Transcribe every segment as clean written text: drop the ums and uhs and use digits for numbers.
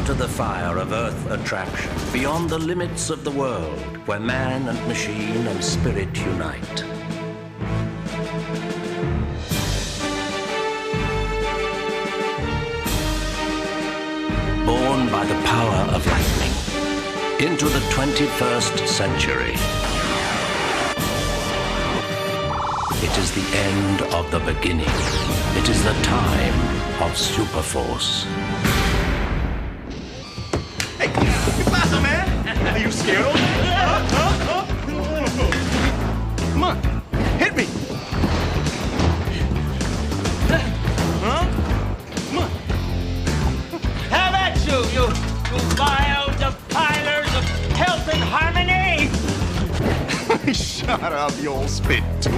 into the fire of Earth attraction, beyond the limits of the world, where man and machine and spirit unite. Born by the power of lightning, into the 21st century. It is the end of the beginning. It is the time of Superforce. Hey, ¿qué pasa, man? Are you scared of me? Come on, hit me. Huh? Come on. How about you vile defilers of health and harmony? Shut up, you old spit tool.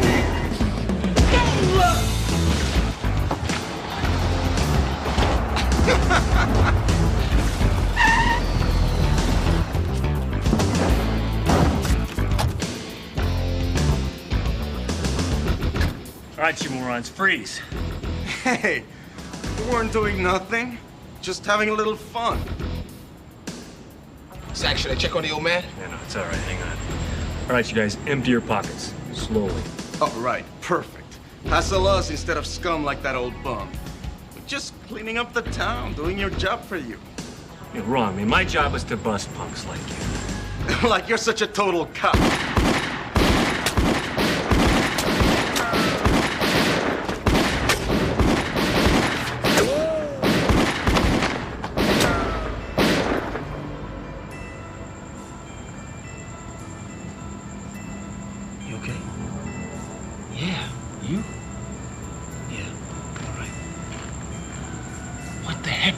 All right, you morons, freeze. Hey, we weren't doing nothing. Just having a little fun. Zach, should I check on the old man? Yeah, no, it's all right, hang on. All right, you guys, empty your pockets, slowly. All right, perfect. Hassle us instead of scum like that old bum. We're just cleaning up the town, doing your job for you. You're wrong, man. My job is to bust punks like you. Like you're such a total cop.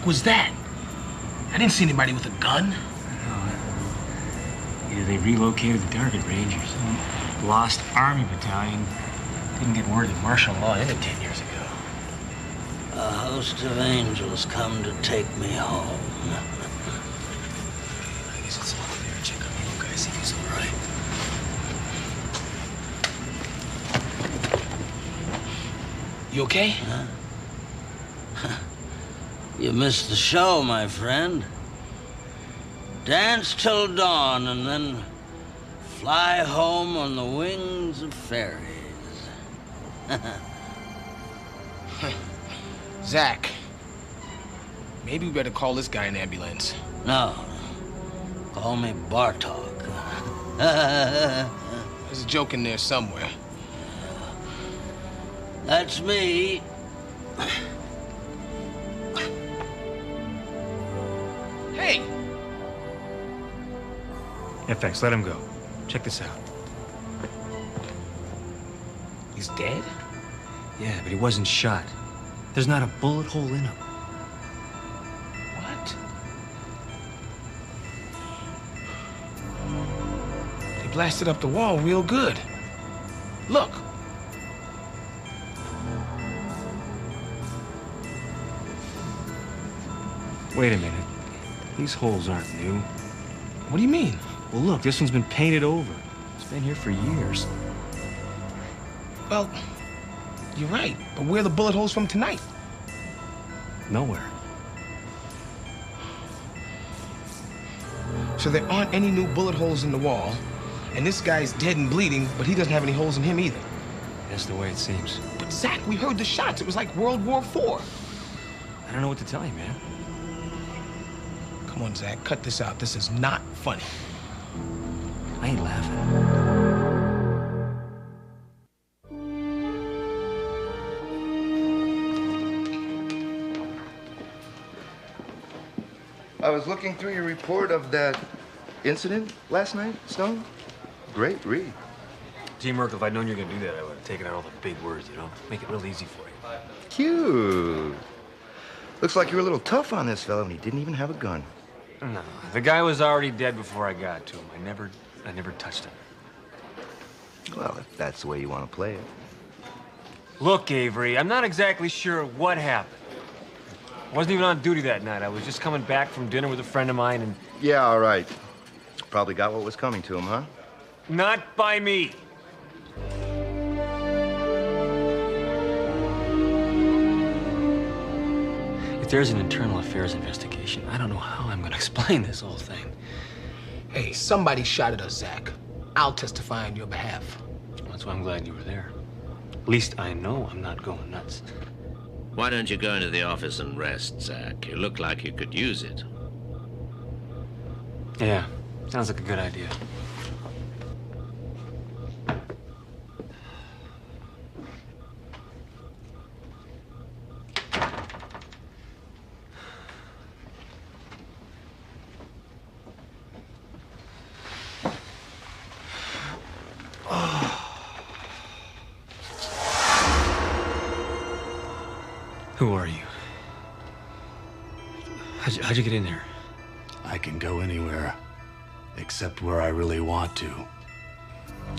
Was that? I didn't see anybody with a gun. Either they relocated the target range or some lost army battalion didn't get word that martial law ended 10 years ago. A host of angels come to take me home. I guess it's all there. Check on the old guy, see if he's all right. You okay? Huh? You missed the show, my friend. Dance till dawn and then fly home on the wings of fairies. Zach, maybe we better call this guy an ambulance. No, call me Bartok. There's a joke in there somewhere. That's me. Hey! FX, let him go. Check this out. He's dead? Yeah, but he wasn't shot. There's not a bullet hole in him. What? They blasted up the wall real good. Look. Wait a minute. These holes aren't new. What do you mean? Well, look, this one's been painted over. It's been here for years. Well, you're right. But where are the bullet holes from tonight? Nowhere. So there aren't any new bullet holes in the wall, and this guy's dead and bleeding, but he doesn't have any holes in him either. That's the way it seems. But Zach, we heard the shots. It was like World War IV. I don't know what to tell you, man. Come on, Zach, cut this out. This is not funny. I ain't laughing. I was looking through your report of that incident last night, Stone. Great read. Gee, Merkel, if I'd known you were gonna do that, I would have taken out all the big words, you know? Make it real easy for you. Cute. Looks like you were a little tough on this fellow, and he didn't even have a gun. No, the guy was already dead before I got to him. I never touched him. Well, if that's the way you want to play it. Look, Avery, I'm not exactly sure what happened. I wasn't even on duty that night. I was just coming back from dinner with a friend of mine and... Yeah, all right. Probably got what was coming to him, huh? Not by me. there's an internal affairs investigation, I don't know how I'm gonna explain this whole thing. Hey, somebody shot at us, Zach. I'll testify on your behalf. That's why I'm glad you were there. At least I know I'm not going nuts. Why don't you go into the office and rest, Zach? You look like you could use it. Yeah, sounds like a good idea. Who are you? How'd you get in there? I can go anywhere, except where I really want to.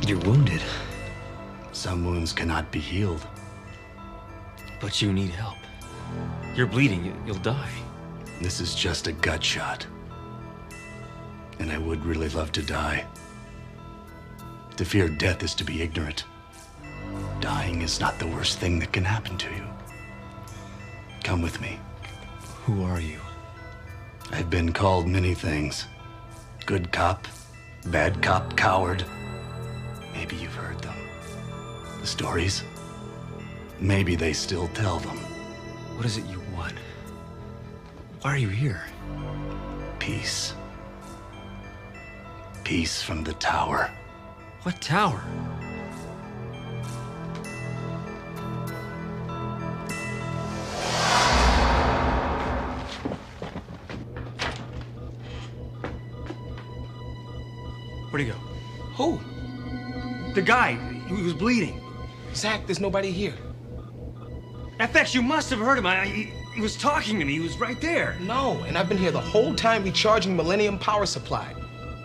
You're wounded. Some wounds cannot be healed. But you need help. You're bleeding. You'll die. This is just a gut shot. And I would really love to die. To fear death is to be ignorant. Dying is not the worst thing that can happen to you. Come with me. Who are you? I've been called many things. Good cop, bad cop, coward. Maybe you've heard them. The stories. Maybe they still tell them. What is it you want? Why are you here? Peace. Peace from the tower. What tower? Where'd he go? Who? The guy. He was bleeding. Zach, there's nobody here. FX, you must have heard him. He was talking to me. He was right there. No, and I've been here the whole time recharging Millennium Power Supply.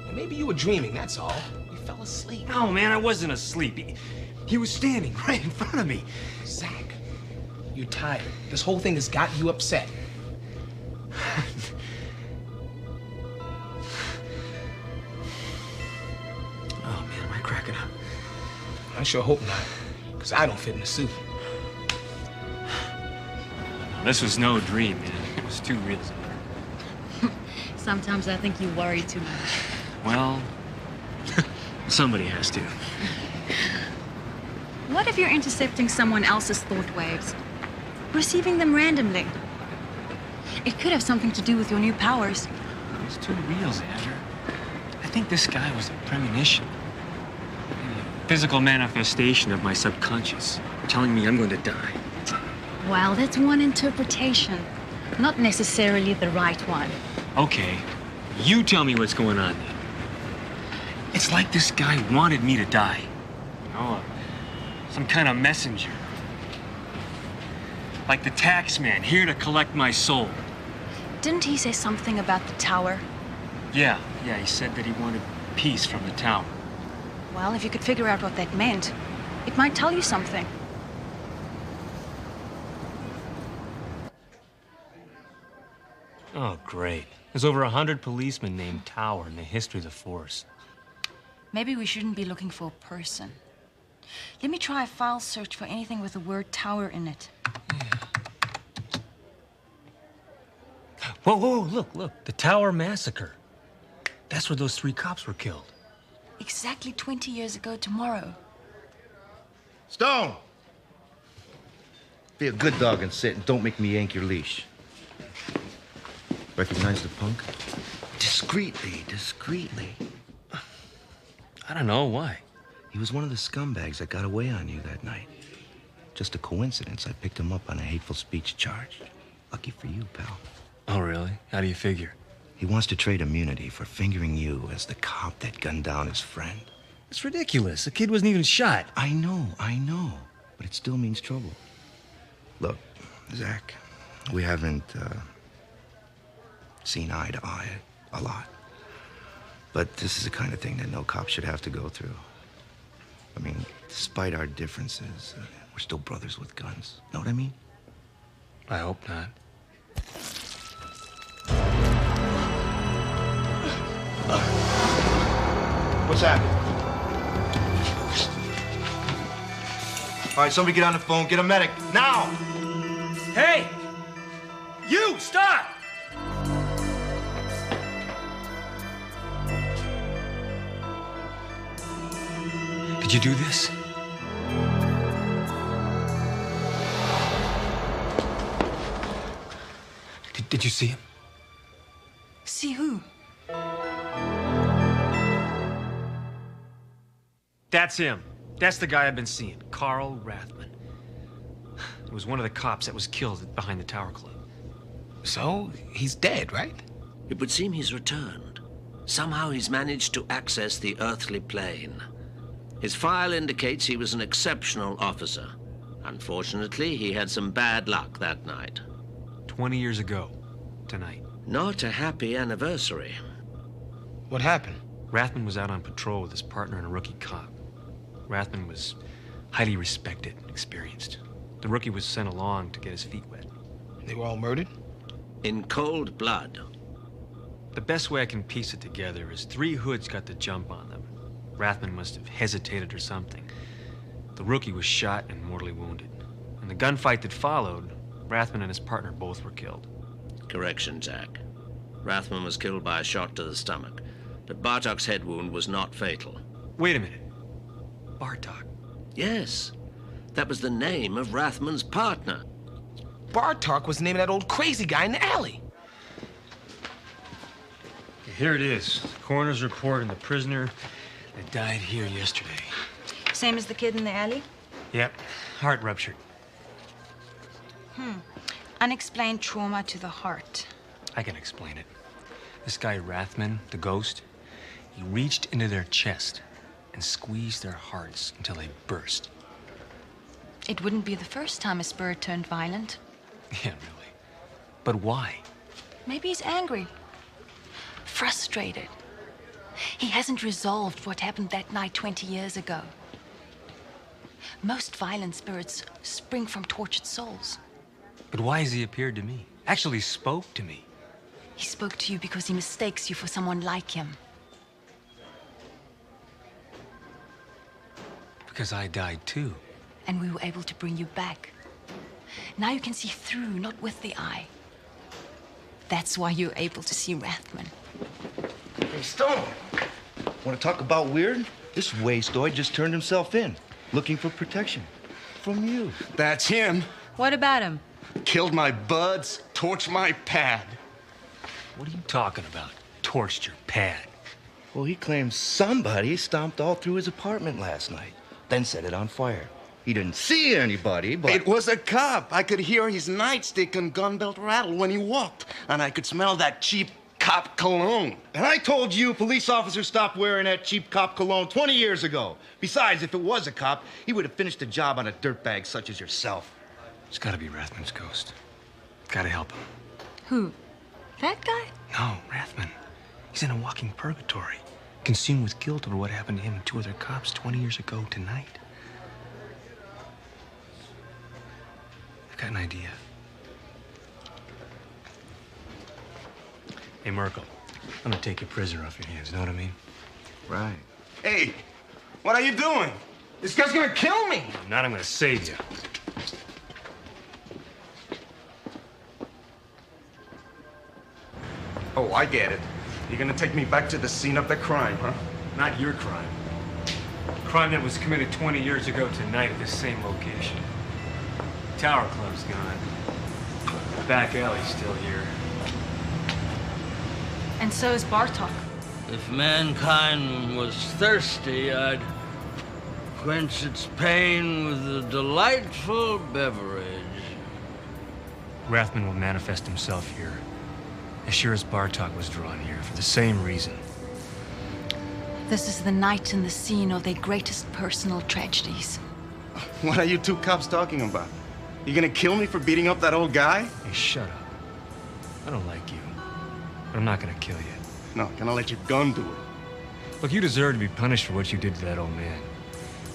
And maybe you were dreaming, that's all. You fell asleep. No, man, I wasn't asleep. He was standing right in front of me. Zach, you're tired. This whole thing has got you upset. Oh, man, am I cracking up? I sure hope not, because I don't fit in the suit. This was no dream, man. It was too real. Sometimes I think you worry too much. Well, somebody has to. What if you're intercepting someone else's thought waves? Receiving them randomly? It could have something to do with your new powers. It's too real, Xander. I think this guy was a premonition. A physical manifestation of my subconscious, telling me I'm going to die. Well, that's one interpretation. Not necessarily the right one. Okay, you tell me what's going on then. It's like this guy wanted me to die. You know, some kind of messenger. Like the tax man, here to collect my soul. Didn't he say something about the tower? Yeah, he said that he wanted peace from the tower. Well, if you could figure out what that meant, it might tell you something. Oh, great. There's over 100 policemen named Tower in the history of the force. Maybe we shouldn't be looking for a person. Let me try a file search for anything with the word tower in it. Whoa, look. The Tower Massacre. That's where those 3 cops were killed. Exactly 20 years ago tomorrow. Stone! Be a good dog and sit, and don't make me yank your leash. Recognize the punk? Discreetly. I don't know, why? He was one of the scumbags that got away on you that night. Just a coincidence I picked him up on a hateful speech charge. Lucky for you, pal. Oh, really? How do you figure? He wants to trade immunity for fingering you as the cop that gunned down his friend. It's ridiculous. The kid wasn't even shot. I know. But it still means trouble. Look, Zach, we haven't, seen eye to eye a lot. But this is the kind of thing that no cop should have to go through. I mean, despite our differences, we're still brothers with guns. Know what I mean? I hope not. What's happening? All right, somebody get on the phone. Get a medic. Now! Hey! You, stop! Did you do this? Did you see him? See who? That's him. That's the guy I've been seeing, Carl Rathman. It was one of the cops that was killed behind the Tower Club. So, he's dead, right? It would seem he's returned. Somehow he's managed to access the earthly plane. His file indicates he was an exceptional officer. Unfortunately, he had some bad luck that night. 20 years ago, tonight. Not a happy anniversary. What happened? Rathman was out on patrol with his partner and a rookie cop. Rathman was highly respected and experienced. The rookie was sent along to get his feet wet. They were all murdered? In cold blood. The best way I can piece it together is 3 hoods got the jump on them. Rathman must have hesitated or something. The rookie was shot and mortally wounded. In the gunfight that followed, Rathman and his partner both were killed. Correction, Jack. Rathman was killed by a shot to the stomach, but Bartok's head wound was not fatal. Wait a minute. Bartok? Yes. That was the name of Rathman's partner. Bartok was the name of that old crazy guy in the alley. Here it is. The coroner's report on the prisoner that died here yesterday. Same as the kid in the alley? Yep. Heart ruptured. Unexplained trauma to the heart. I can explain it. This guy Rathman, the ghost, he reached into their chest and squeezed their hearts until they burst. It wouldn't be the first time a spirit turned violent. Yeah, really. But why? Maybe he's angry. Frustrated. He hasn't resolved what happened that night 20 years ago. Most violent spirits spring from tortured souls. But why has he appeared to me? Actually spoke to me. He spoke to you because he mistakes you for someone like him. Because I died too. And we were able to bring you back. Now you can see through, not with the eye. That's why you're able to see Rathman. Hey, Stone. Want to talk about weird? This wastoid just turned himself in, looking for protection from you. That's him. What about him? Killed my buds, torched my pad. What are you talking about? Torched your pad. Well, he claims somebody stomped all through his apartment last night, then set it on fire. He didn't see anybody, but... It was a cop. I could hear his nightstick and gun belt rattle when he walked, and I could smell that cheap cop cologne. And I told you police officers stopped wearing that cheap cop cologne 20 years ago. Besides, if it was a cop, he would have finished the job on a dirtbag such as yourself. It's gotta be Rathman's ghost. Gotta help him. Who? That guy? No, Rathman. He's in a walking purgatory, consumed with guilt over what happened to him and 2 other cops 20 years ago tonight. I've got an idea. Hey, Merkel, I'm gonna take your prisoner off your hands, know what I mean? Right. Hey, what are you doing? This guy's gonna kill me. If not, I'm gonna save you. Oh, I get it. You're gonna take me back to the scene of the crime, huh? Not your crime. Crime that was committed 20 years ago tonight at this same location. Tower Club's gone. The back alley's still here. And so is Bartok. If mankind was thirsty, I'd quench its pain with a delightful beverage. Rathman will manifest himself here. As sure as Bartok was drawn here, for the same reason. This is the night and the scene of their greatest personal tragedies. What are you 2 cops talking about? You gonna kill me for beating up that old guy? Hey, shut up. I don't like you, but I'm not gonna kill you. No, gonna let your gun do it. Look, you deserve to be punished for what you did to that old man.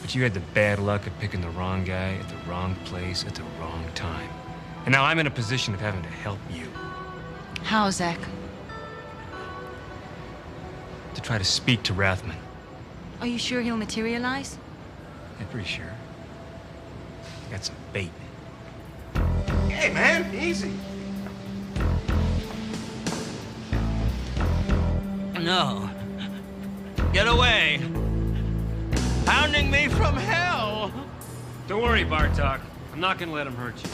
But you had the bad luck of picking the wrong guy at the wrong place at the wrong time. And now I'm in a position of having to help you. How, Zach? To try to speak to Rathman. Are you sure he'll materialize? I'm pretty sure. Got some bait. Hey, man, easy. No. Get away. Hounding me from hell. Don't worry, Bartok. I'm not gonna let him hurt you.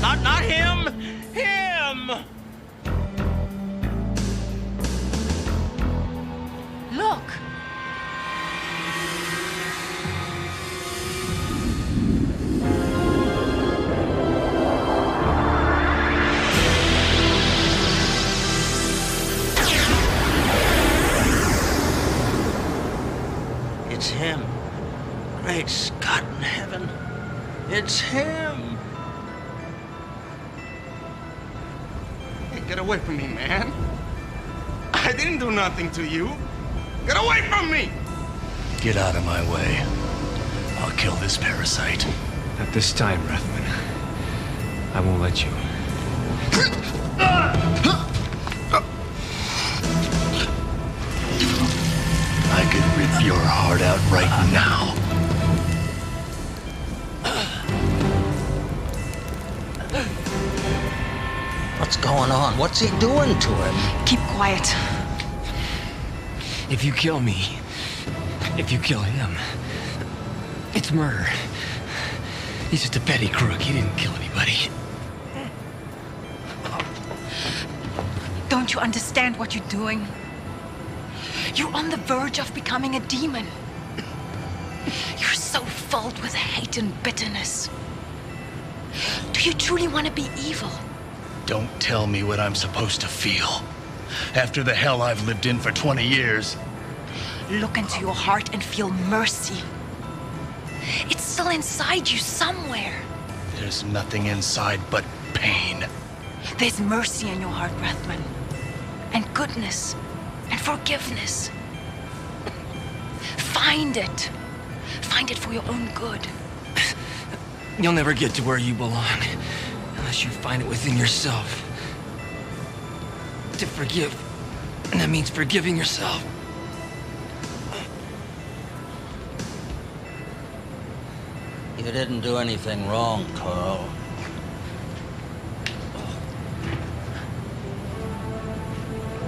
Not him. Him. Look! It's him. Great Scott in heaven. It's him. Hey, get away from me, man. I didn't do nothing to you. Get away from me! Get out of my way. I'll kill this parasite. Not this time, Rathman. I won't let you. I could rip your heart out right now. What's going on? What's he doing to him? Keep quiet. If you kill me, if you kill him, it's murder. He's just a petty crook. He didn't kill anybody. Don't you understand what you're doing? You're on the verge of becoming a demon. You're so filled with hate and bitterness. Do you truly want to be evil? Don't tell me what I'm supposed to feel. After the hell I've lived in for 20 years. Look into your heart and feel mercy. It's still inside you somewhere. There's nothing inside but pain. There's mercy in your heart, Rathman. And goodness. And forgiveness. Find it. Find it for your own good. You'll never get to where you belong unless you find it within yourself. To forgive, and that means forgiving yourself. You didn't do anything wrong, Carl.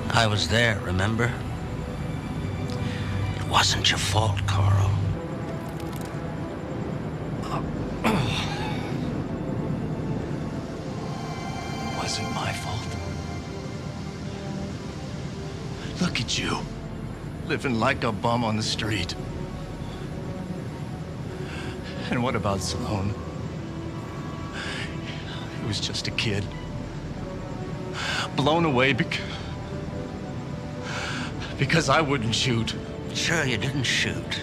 I was there, remember? It wasn't your fault, Carl. It wasn't my fault. Look at you, living like a bum on the street. And what about Sloan? He was just a kid. Blown away because I wouldn't shoot. Sure, you didn't shoot.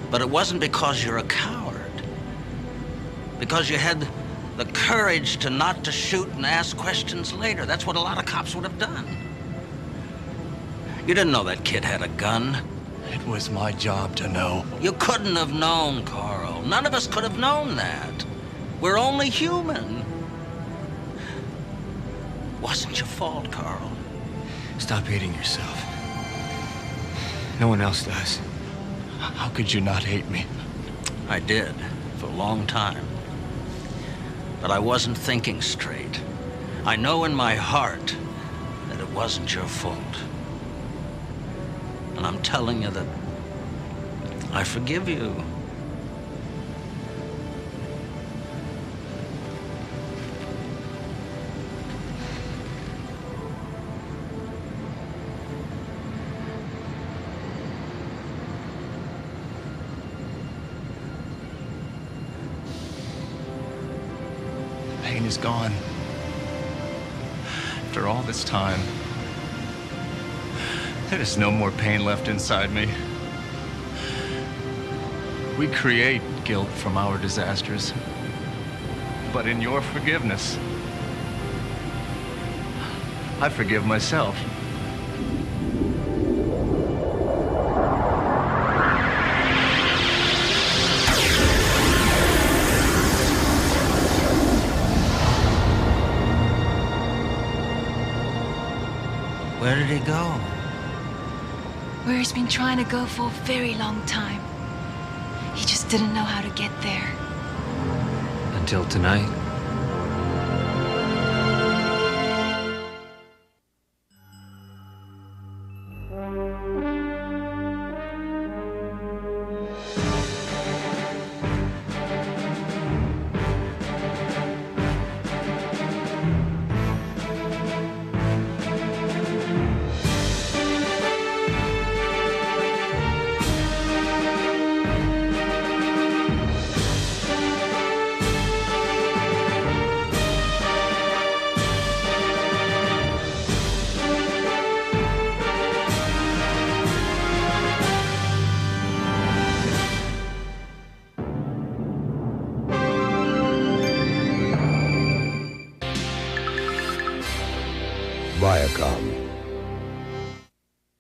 But it wasn't because you're a coward. Because you had the courage to not to shoot and ask questions later. That's what a lot of cops would have done. You didn't know that kid had a gun. It was my job to know. You couldn't have known, Carl. None of us could have known that. We're only human. Wasn't your fault, Carl. Stop hating yourself. No one else does. How could you not hate me? I did, for a long time. But I wasn't thinking straight. I know in my heart that it wasn't your fault. And I'm telling you that I forgive you. Pain is gone. After all this time, there is no more pain left inside me. We create guilt from our disasters. But in your forgiveness, I forgive myself. Where did he go? Where he's been trying to go for a very long time. He just didn't know how to get there. Until tonight. come.